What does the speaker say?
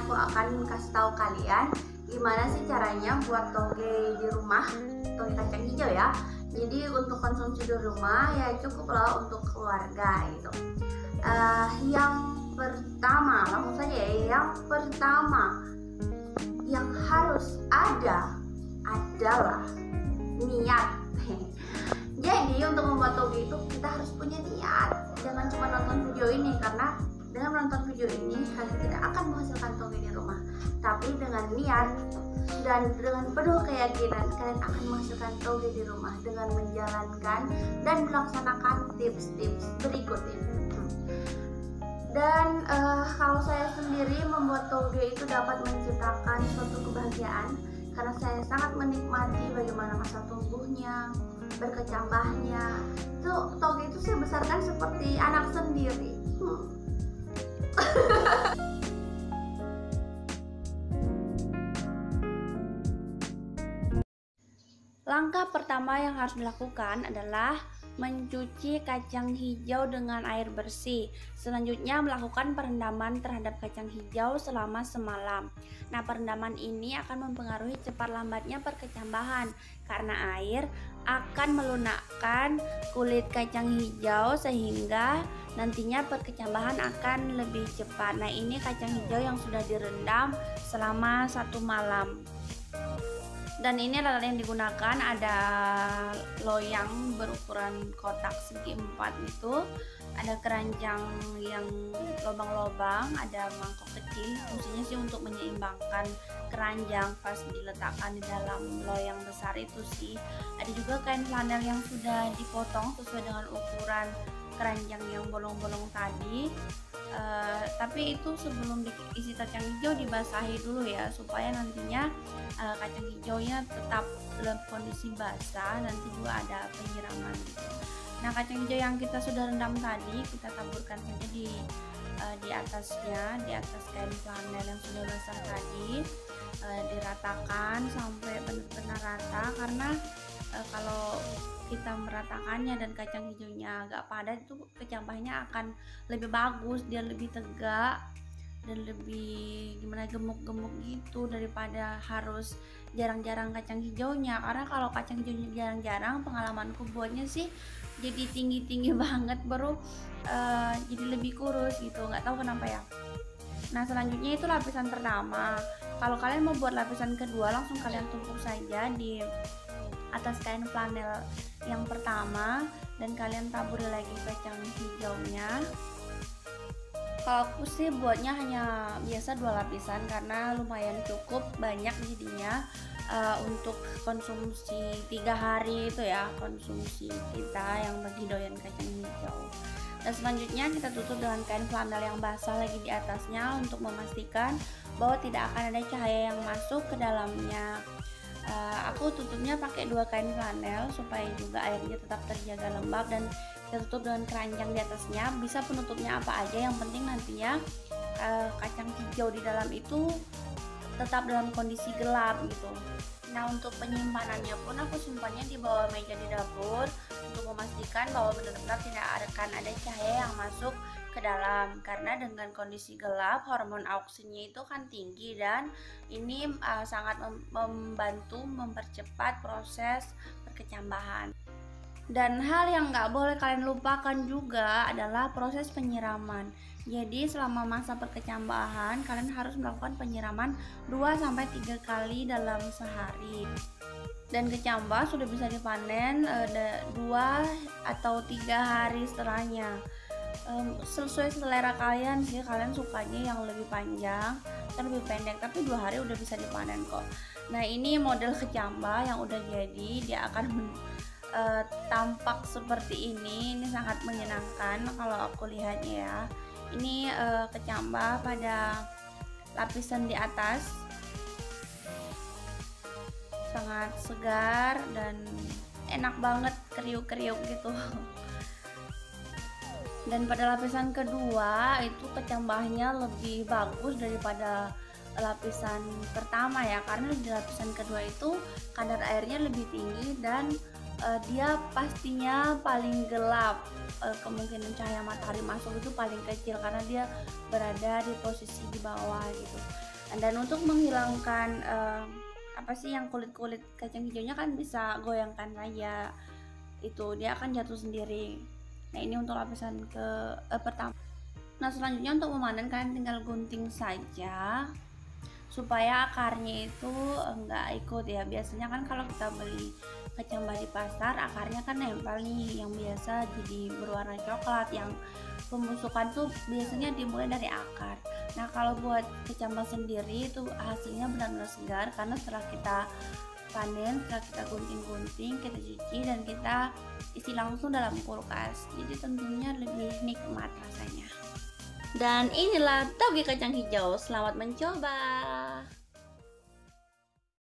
aku akan kasih tahu kalian gimana sih caranya buat toge di rumah, toge kacang hijau ya. Jadi untuk konsumsi di rumah ya cukuplah untuk keluarga gitu. Yang pertama, langsung saja ya. Yang pertama yang harus ada adalah niat. Jadi untuk membuat toge itu kita harus punya niat. Jangan cuma nonton video ini, karena dengan menonton video ini kalian tidak akan menghasilkan toge di rumah. Tapi dengan niat dan dengan penuh keyakinan kalian akan menghasilkan toge di rumah dengan menjalankan dan melaksanakan tips-tips berikut ini. Dan kalau saya sendiri membuat toge itu dapat menciptakan suatu kebahagiaan, karena saya sangat menikmati bagaimana masa tumbuhnya, berkecambahnya. Itu toge itu saya besarkan seperti anak sendiri. Langkah pertama yang harus dilakukan adalah mencuci kacang hijau dengan air bersih. Selanjutnya melakukan perendaman terhadap kacang hijau selama semalam. Nah, perendaman ini akan mempengaruhi cepat lambatnya perkecambahan karena air akan melunakkan kulit kacang hijau sehingga nantinya perkecambahan akan lebih cepat. Nah, ini kacang hijau yang sudah direndam selama 1 malam. Dan ini alat yang digunakan ada loyang berukuran kotak segi 4 itu, ada keranjang yang lubang-lubang, ada mangkok kecil, fungsinya sih untuk menyeimbangkan keranjang pas diletakkan di dalam loyang besar itu sih. Ada juga kain flanel yang sudah dipotong sesuai dengan ukuran keranjang yang bolong-bolong tadi. Tapi itu sebelum diisi kacang hijau dibasahi dulu ya, supaya nantinya kacang hijaunya tetap dalam kondisi basah. Nanti juga ada penyiraman gitu. Nah, kacang hijau yang kita sudah rendam tadi kita taburkan saja di atasnya, di atas kain flanel yang sudah basah tadi, diratakan sampai benar-benar rata, karena kalau kita meratakannya dan kacang hijaunya agak padat itu kecambahnya akan lebih bagus, dia lebih tegak dan lebih gemuk-gemuk gitu daripada harus jarang-jarang kacang hijaunya. Karena kalau kacang hijaunya jarang-jarang, pengalamanku buatnya sih jadi tinggi-tinggi banget, baru jadi lebih kurus gitu, nggak tahu kenapa ya. Nah, selanjutnya itu lapisan pertama. Kalau kalian mau buat lapisan kedua, langsung kalian tumpuk saja di atas kain flanel yang pertama dan kalian taburi lagi kacang hijaunya. Kalau aku sih buatnya hanya biasa 2 lapisan karena lumayan cukup banyak jadinya untuk konsumsi 3 hari itu ya, konsumsi kita yang lagi doyan kacang hijau. Dan selanjutnya kita tutup dengan kain flanel yang basah lagi di atasnya untuk memastikan bahwa tidak akan ada cahaya yang masuk ke dalamnya. Aku tutupnya pakai 2 kain flanel supaya juga airnya tetap terjaga lembab, dan kita tutup dengan keranjang di atasnya. Bisa penutupnya apa aja, yang penting nantinya kacang hijau di dalam itu tetap dalam kondisi gelap gitu. Nah, untuk penyimpanannya pun aku simpannya di bawah meja di dapur untuk memastikan bahwa benar-benar tidak akan ada cahaya yang masuk ke dalam, karena dengan kondisi gelap hormon auksinnya itu kan tinggi dan ini sangat membantu mempercepat proses perkecambahan. Dan hal yang nggak boleh kalian lupakan juga adalah proses penyiraman. Jadi selama masa perkecambahan kalian harus melakukan penyiraman 2-3 kali dalam sehari. Dan kecambah sudah bisa dipanen 2 atau 3 hari setelahnya. Sesuai selera kalian sih, kalian sukanya yang lebih panjang atau lebih pendek, tapi 2 hari udah bisa dipanen kok. Nah, ini model kecambah yang udah jadi, dia akan tampak seperti ini sangat menyenangkan kalau aku lihatnya ya. Ini kecambah pada lapisan di atas, sangat segar dan enak banget, kriuk-kriuk gitu. Dan pada lapisan kedua itu kecambahnya lebih bagus daripada lapisan pertama ya, karena di lapisan kedua itu kadar airnya lebih tinggi dan dia pastinya paling gelap. Kemungkinan cahaya matahari masuk itu paling kecil karena dia berada di posisi di bawah gitu. Dan untuk menghilangkan apa sih yang kulit-kulit kacang hijaunya kan bisa goyangkan saja, itu dia akan jatuh sendiri. Nah, ini untuk lapisan pertama. Nah, selanjutnya untuk memanen kalian tinggal gunting saja supaya akarnya itu enggak ikut ya. Biasanya kan kalau kita beli kecambah di pasar, akarnya kan nempel nih, yang biasa jadi berwarna coklat. Yang pembusukan tuh biasanya dimulai dari akar. Nah, kalau buat kecambah sendiri itu hasilnya benar-benar segar karena setelah kita panen, setelah kita gunting-gunting, kita cuci dan kita isi langsung dalam kulkas. Jadi tentunya lebih nikmat rasanya. Dan inilah toge kacang hijau. Selamat mencoba.